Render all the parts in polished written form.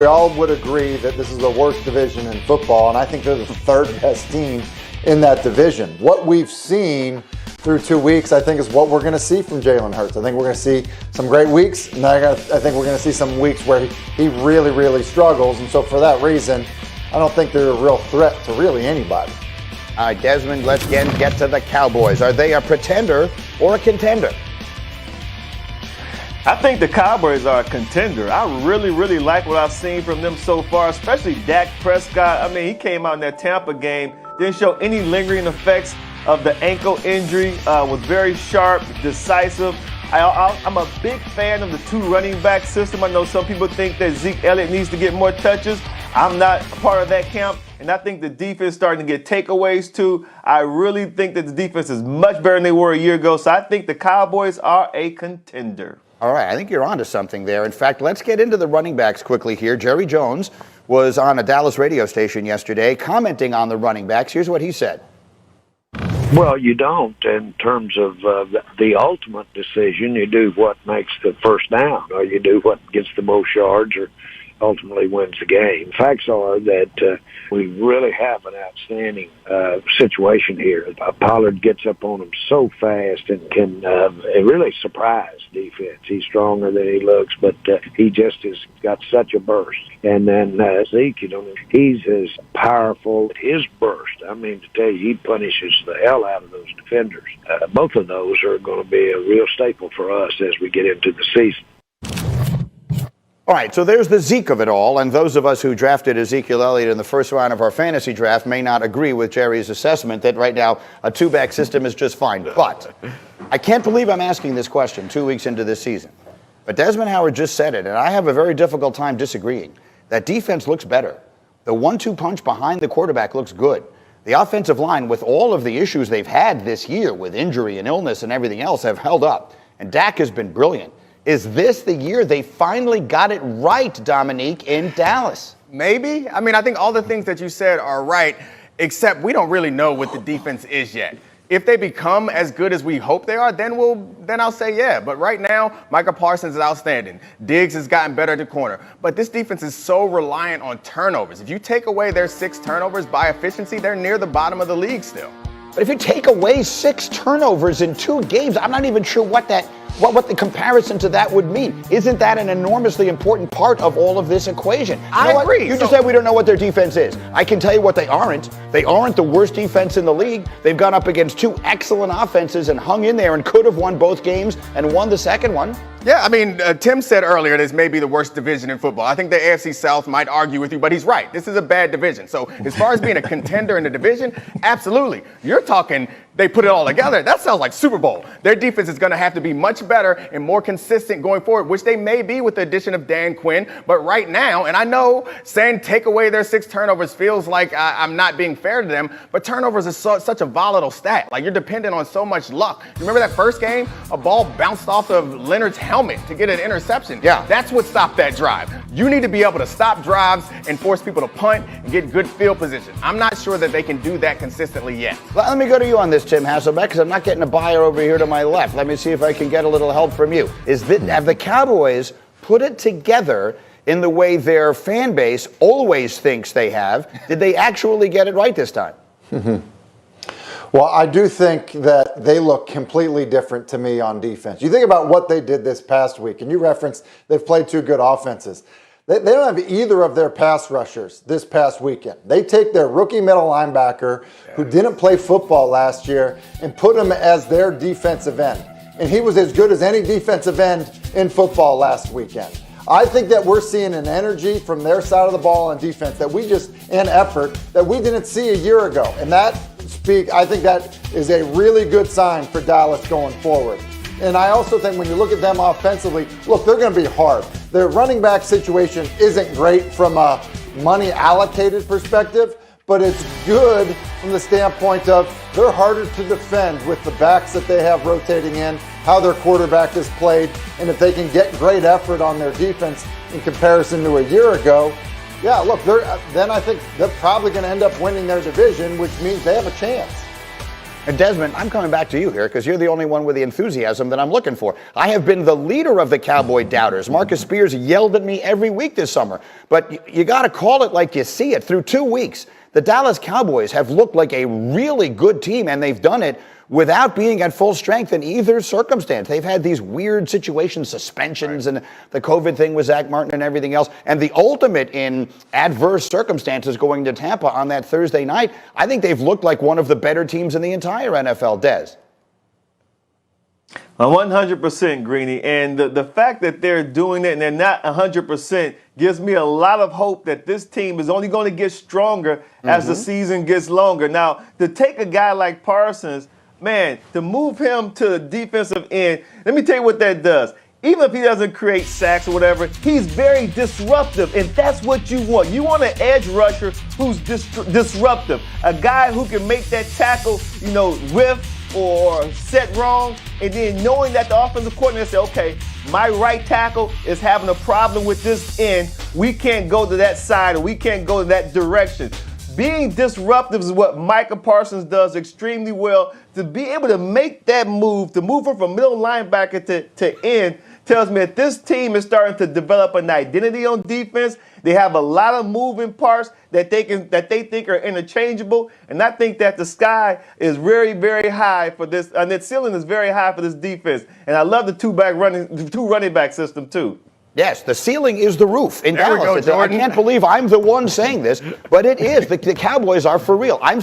We all would agree that this is the worst division in football, and I think they're the third best team in that division. What we've seen through 2 weeks, I think, is what we're going to see from Jalen Hurts. I think we're going to see some great weeks, and I think we're going to see some weeks where he really, really struggles. And so for that reason, I don't think they're a real threat to really anybody. All right, Desmond, let's again get to the Cowboys. Are they a pretender or a contender? I think the Cowboys are a contender. I really like what I've seen from them so far, especially Dak Prescott. I mean, he came out in that Tampa game, didn't show any lingering effects of the ankle injury, was very sharp, decisive. I'm a big fan of the two running back system. I know some people think that Zeke Elliott needs to get more touches. I'm not a part of that camp, and I think the defense is starting to get takeaways too. I really think that the defense is much better than they were a year ago, so I think the Cowboys are a contender. All right, I think you're onto something there. In fact, let's get into the running backs quickly here. Jerry Jones was on a Dallas radio station yesterday commenting on the running backs. Here's what he said. Well, you don't in terms of the ultimate decision. You do what makes the first down, or you do what gets the most yards, or ultimately wins the game. Facts are that we really have an outstanding situation here. Pollard gets up on him so fast and can really surprise defense. He's stronger than he looks, but he just has got such a burst. And then Zeke, he's as powerful. His burst, I mean, to tell you, he punishes the hell out of those defenders. Both of those are going to be a real staple for us as we get into the season. All right, so there's the Zeke of it all, and those of us who drafted Ezekiel Elliott in the first round of our fantasy draft may not agree with Jerry's assessment that right now a two-back system is just fine. But I can't believe I'm asking this question 2 weeks into this season. But Desmond Howard just said it, and I have a very difficult time disagreeing. That defense looks better. The 1-2 punch behind the quarterback looks good. The offensive line, with all of the issues they've had this year with injury and illness and everything else, have held up. And Dak has been brilliant. Is this the year they finally got it right, Dominique, in Dallas? Maybe. I mean, I think all the things that you said are right, except we don't really know what the defense is yet. If they become as good as we hope they are, then I'll say yeah. But right now, Micah Parsons is outstanding. Diggs has gotten better at the corner. But this defense is so reliant on turnovers. If you take away their 6 turnovers by efficiency, they're near the bottom of the league still. But if you take away 6 turnovers in 2 games, I'm not even sure what the comparison to that would mean. Isn't that an enormously important part of all of this equation? I agree. You just said we don't know what their defense is. I can tell you what they aren't. They aren't the worst defense in the league. They've gone up against 2 excellent offenses and hung in there and could have won both games and won the second one. Yeah, I mean, Tim said earlier this may be the worst division in football. I think the AFC South might argue with you, but he's right. This is a bad division. So as far as being a contender in the division, absolutely. You're talking they put it all together. That sounds like Super Bowl. Their defense is going to have to be much better and more consistent going forward, which they may be with the addition of Dan Quinn. But right now, and I know saying take away their 6 turnovers feels like I'm not being fair to them, but turnovers is such a volatile stat. Like, you're dependent on so much luck. You remember that first game? A ball bounced off of Leonard's helmet to get an interception. Yeah. That's what stopped that drive. You need to be able to stop drives and force people to punt and get good field position. I'm not sure that they can do that consistently yet. Let me go to you on this, Tim Hasselbeck, because I'm not getting a buyer over here to my left. Let me see if I can get a little help from you. Have the Cowboys put it together in the way their fan base always thinks they have? Did they actually get it right this time? Well, I do think that they look completely different to me on defense. You think about what they did this past week, and you referenced they've played 2 good offenses. They don't have either of their pass rushers this past weekend. They take their rookie middle linebacker who didn't play football last year and put him as their defensive end. And he was as good as any defensive end in football last weekend. I think that we're seeing an energy from their side of the ball on defense and effort that we didn't see a year ago. And I think that is a really good sign for Dallas going forward. And I also think when you look at them offensively, look, they're going to be hard. Their running back situation isn't great from a money allocated perspective, but it's good from the standpoint of they're harder to defend with the backs that they have rotating in, how their quarterback has played, and if they can get great effort on their defense in comparison to a year ago, yeah, look, then I think they're probably going to end up winning their division, which means they have a chance. And Desmond, I'm coming back to you here because you're the only one with the enthusiasm that I'm looking for. I have been the leader of the Cowboy doubters. Marcus Spears yelled at me every week this summer. But you got to call it like you see it. Through 2 weeks, the Dallas Cowboys have looked like a really good team, and they've done it without being at full strength in either circumstance. They've had these weird situations, suspensions, and the COVID thing with Zach Martin and everything else. And the ultimate in adverse circumstances going to Tampa on that Thursday night, I think they've looked like one of the better teams in the entire NFL, Des. 100%, Greeny. And the fact that they're doing it and they're not 100% gives me a lot of hope that this team is only going to get stronger as the season gets longer. Now, to take a guy like Parsons, man, to move him to the defensive end, let me tell you what that does. Even if he doesn't create sacks or whatever, he's very disruptive, and that's what you want. You want an edge rusher who's disruptive, a guy who can make that tackle, whiff or set wrong, and then knowing that the offensive coordinator say, okay, my right tackle is having a problem with this end. We can't go to that side, or we can't go to that direction. Being disruptive is what Micah Parsons does extremely well. To be able to make that move, to move from middle linebacker to end, tells me that this team is starting to develop an identity on defense. They have a lot of moving parts that they think are interchangeable, and I think that the sky is very, very high for this, and the ceiling is very high for this defense. And I love the two running back system too. Yes, the ceiling is the roof in There we Dallas. go, Jordan. I can't believe I'm the one saying this, but it is. The Cowboys are for real. I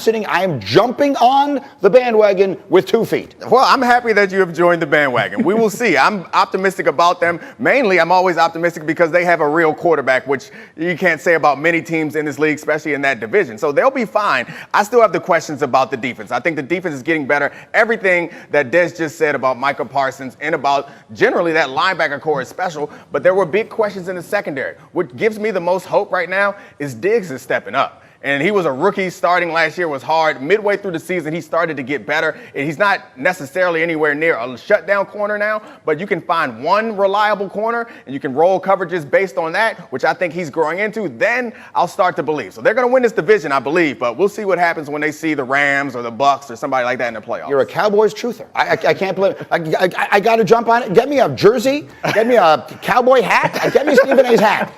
am jumping on the bandwagon with 2 feet. Well, I'm happy that you have joined the bandwagon. We will see. I'm optimistic about them. Mainly, I'm always optimistic because they have a real quarterback, which you can't say about many teams in this league, especially in that division. So they'll be fine. I still have the questions about the defense. I think the defense is getting better. Everything that Des just said about Micah Parsons and about generally that linebacker core is special, but there were big questions in the secondary. What gives me the most hope right now is Diggs is stepping up. And he was a rookie starting last year, was hard. Midway through the season, he started to get better. And he's not necessarily anywhere near a shutdown corner now, but you can find one reliable corner and you can roll coverages based on that, which I think he's growing into. Then I'll start to believe. So they're going to win this division, I believe, but we'll see what happens when they see the Rams or the Bucks or somebody like that in the playoffs. You're a Cowboys truther. I can't believe it. I got to jump on it. Get me a jersey. Get me a Cowboy hat. Get me Stephen A's hat.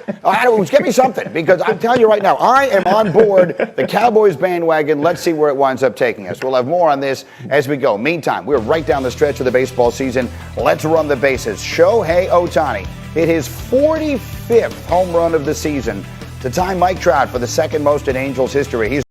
Get me something, because I'm telling you right now, I am on board the Cowboys bandwagon. Let's see where it winds up taking us. We'll have more on this as we go. Meantime, we're right down the stretch of the baseball season. Let's run the bases. Shohei Ohtani hit his 45th home run of the season to tie Mike Trout for the second most in Angels history. He's